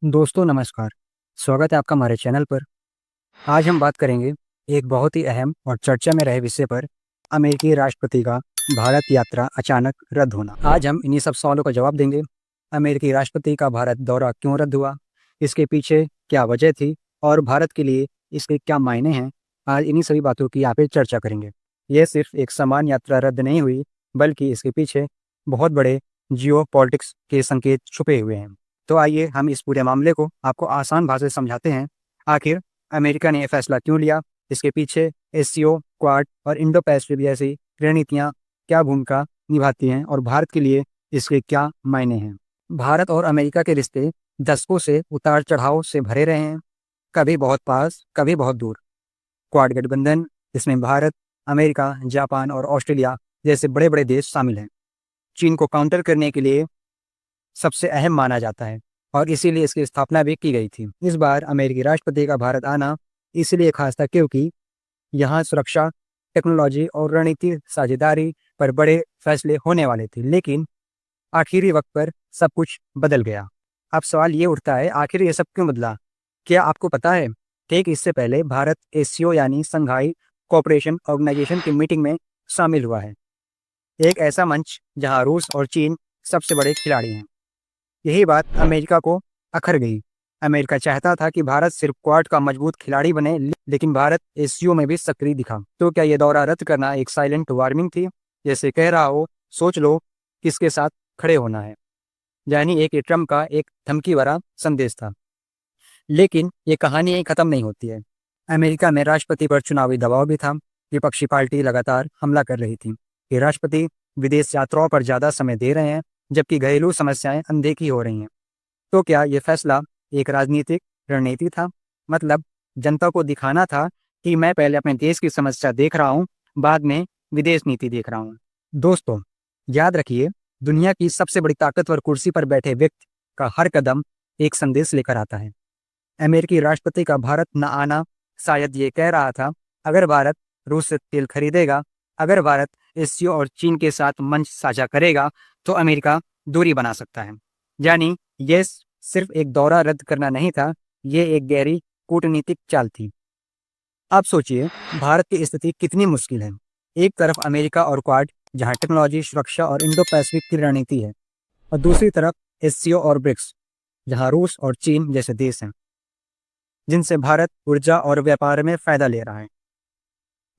दोस्तों नमस्कार। स्वागत है आपका हमारे चैनल पर। आज हम बात करेंगे एक बहुत ही अहम और चर्चा में रहे विषय पर, अमेरिकी राष्ट्रपति का भारत यात्रा अचानक रद्द होना। आज हम इन्हीं सब सवालों का जवाब देंगे। अमेरिकी राष्ट्रपति का भारत दौरा क्यों रद्द हुआ, इसके पीछे क्या वजह थी और भारत के लिए इसके क्या मायने हैं। आज इन्हीं सभी बातों की यहाँ पे चर्चा करेंगे। यह सिर्फ एक सामान्य यात्रा रद्द नहीं हुई, बल्कि इसके पीछे बहुत बड़े जियो पॉलिटिक्स के संकेत छुपे हुए हैं। तो आइए हम इस पूरे मामले को आपको आसान भाषा से समझाते हैं। आखिर अमेरिका ने यह फैसला क्यों लिया, इसके पीछे एससीओ, क्वाड और इंडो पैसिफिक जैसी रणनीतियाँ क्या भूमिका निभाती हैं और भारत के लिए इसके क्या मायने हैं। भारत और अमेरिका के रिश्ते दशकों से उतार चढ़ाव से भरे रहे हैं, कभी बहुत पास, कभी बहुत दूर। क्वाड गठबंधन, इसमें भारत, अमेरिका, जापान और ऑस्ट्रेलिया जैसे बड़े बड़े देश शामिल हैं, चीन को काउंटर करने के लिए सबसे अहम माना जाता है और इसीलिए इसकी स्थापना भी की गई थी। इस बार अमेरिकी राष्ट्रपति का भारत आना इसलिए खास था क्योंकि यहाँ सुरक्षा, टेक्नोलॉजी और रणनीति साझेदारी पर बड़े फैसले होने वाले थे। लेकिन आखिरी वक्त पर सब कुछ बदल गया। अब सवाल ये उठता है, आखिर ये सब क्यों बदला? क्या आपको पता है? ठीक इससे पहले भारत एससीओ यानी संघाई कोऑपरेशन ऑर्गेनाइजेशन की मीटिंग में शामिल हुआ है, एक ऐसा मंच जहां रूस और चीन सबसे बड़े खिलाड़ी हैं। यही बात अमेरिका को अखर गई। अमेरिका चाहता था कि भारत सिर्फ क्वाड का मजबूत खिलाड़ी बने, लेकिन भारत एससीओ में भी सक्रिय दिखा। तो क्या ये दौरा रद्द करना एक साइलेंट वार्निंग थी, जैसे कह रहा हो सोच लो किसके साथ खड़े होना है? यानी एक ट्रम्प का एक धमकी भरा संदेश था। लेकिन ये कहानी यहीं खत्म नहीं होती है। अमेरिका में राष्ट्रपति पर चुनावी दबाव भी था। विपक्षी पार्टी लगातार हमला कर रही थी कि राष्ट्रपति विदेश यात्राओं पर ज्यादा समय दे रहे हैं, जबकि घरेलू समस्याएं अनदेखी हो रही हैं। तो क्या यह फैसला एक राजनीतिक रणनीति था? मतलब जनता को दिखाना था कि मैं पहले अपने देश की समस्या देख रहा हूँ, बाद में विदेश नीति देख रहा हूँ। दोस्तों याद रखिए, दुनिया की सबसे बड़ी ताकतवर कुर्सी पर बैठे व्यक्ति का हर कदम एक संदेश लेकर आता है। अमेरिकी राष्ट्रपति का भारत न आना शायद ये कह रहा था, अगर भारत रूस से तेल खरीदेगा, अगर भारत एससीओ और चीन के साथ मंच साझा करेगा, तो अमेरिका दूरी बना सकता है। यानी ये सिर्फ एक दौरा रद्द करना नहीं था, ये एक गहरी कूटनीतिक चाल थी। अब सोचिए भारत की स्थिति कितनी मुश्किल है। एक तरफ अमेरिका और क्वाड, जहां टेक्नोलॉजी, सुरक्षा और इंडो पैसिफिक की रणनीति है, और दूसरी तरफ एससीओ और ब्रिक्स, जहां रूस और चीन जैसे देश हैं, जिनसे भारत ऊर्जा और व्यापार में फायदा ले रहा है।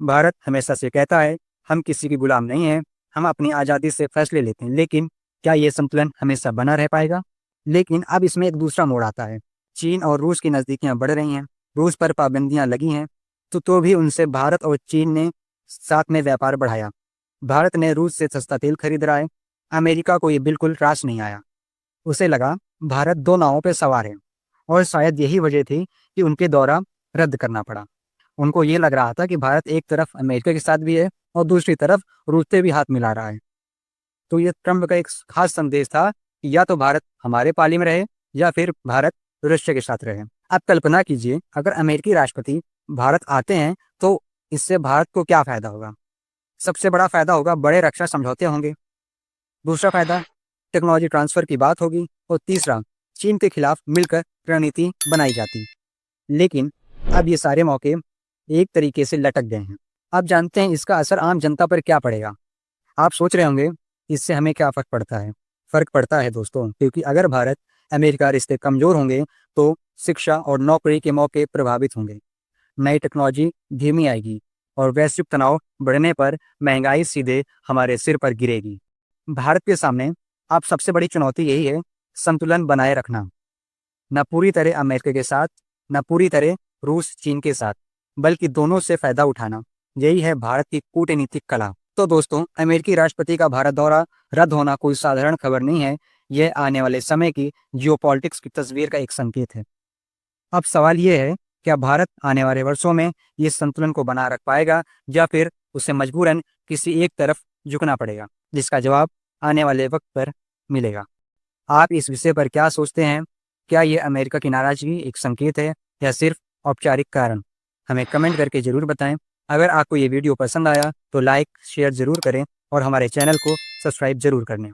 भारत हमेशा से कहता है, हम किसी की गुलाम नहीं हैं, हम अपनी आज़ादी से फैसले लेते हैं। लेकिन क्या ये संतुलन हमेशा बना रह पाएगा? लेकिन अब इसमें एक दूसरा मोड़ आता है। चीन और रूस की नज़दीकियां बढ़ रही हैं, रूस पर पाबंदियां लगी हैं, तो भी उनसे भारत और चीन ने साथ में व्यापार बढ़ाया। भारत ने रूस से सस्ता तेल खरीद रहा है। अमेरिका को ये बिल्कुल रास नहीं आया। उसे लगा भारत दो नावों पर सवार है, और शायद यही वजह थी कि उनके दौरा रद्द करना पड़ा। उनको ये लग रहा था कि भारत एक तरफ अमेरिका के साथ भी है और दूसरी तरफ रूस से भी हाथ मिला रहा है। तो ये ट्रम्प का एक खास संदेश था कि या तो भारत हमारे पाली में रहे, या फिर भारत रशिया के साथ रहे। अब कल्पना कीजिए, अगर अमेरिकी राष्ट्रपति भारत आते हैं तो इससे भारत को क्या फायदा होगा? सबसे बड़ा फायदा होगा, बड़े रक्षा समझौते होंगे। दूसरा फायदा, टेक्नोलॉजी ट्रांसफर की बात होगी। और तीसरा, चीन के खिलाफ मिलकर रणनीति बनाई जाती। लेकिन अब ये सारे मौके एक तरीके से लटक गए हैं। अब जानते हैं इसका असर आम जनता पर क्या पड़ेगा। आप सोच रहे होंगे इससे हमें क्या फर्क पड़ता है? फर्क पड़ता है दोस्तों, क्योंकि अगर भारत अमेरिका रिश्ते कमजोर होंगे तो शिक्षा और नौकरी के मौके प्रभावित होंगे, नई टेक्नोलॉजी धीमी आएगी, और वैश्विक तनाव बढ़ने पर महंगाई सीधे हमारे सिर पर गिरेगी। भारत के सामने अब सबसे बड़ी चुनौती यही है, संतुलन बनाए रखना। न पूरी तरह अमेरिका के साथ, न पूरी तरह रूस चीन के साथ, बल्कि दोनों से फायदा उठाना। यही है भारत की कूटनीतिक कला। तो दोस्तों, अमेरिकी राष्ट्रपति का भारत दौरा रद्द होना कोई साधारण खबर नहीं है, यह आने वाले समय की जियोपॉलिटिक्स की तस्वीर का एक संकेत है। अब सवाल यह है, क्या भारत आने वाले वर्षों में ये संतुलन को बना रख पाएगा, या फिर उसे मजबूरन किसी एक तरफ झुकना पड़ेगा? जिसका जवाब आने वाले वक्त पर मिलेगा। आप इस विषय पर क्या सोचते हैं? क्या ये अमेरिका की नाराजगी एक संकेत है, या सिर्फ औपचारिक कारण? हमें कमेंट करके जरूर बताएं। अगर आपको ये वीडियो पसंद आया तो लाइक शेयर जरूर करें, और हमारे चैनल को सब्सक्राइब जरूर कर लें।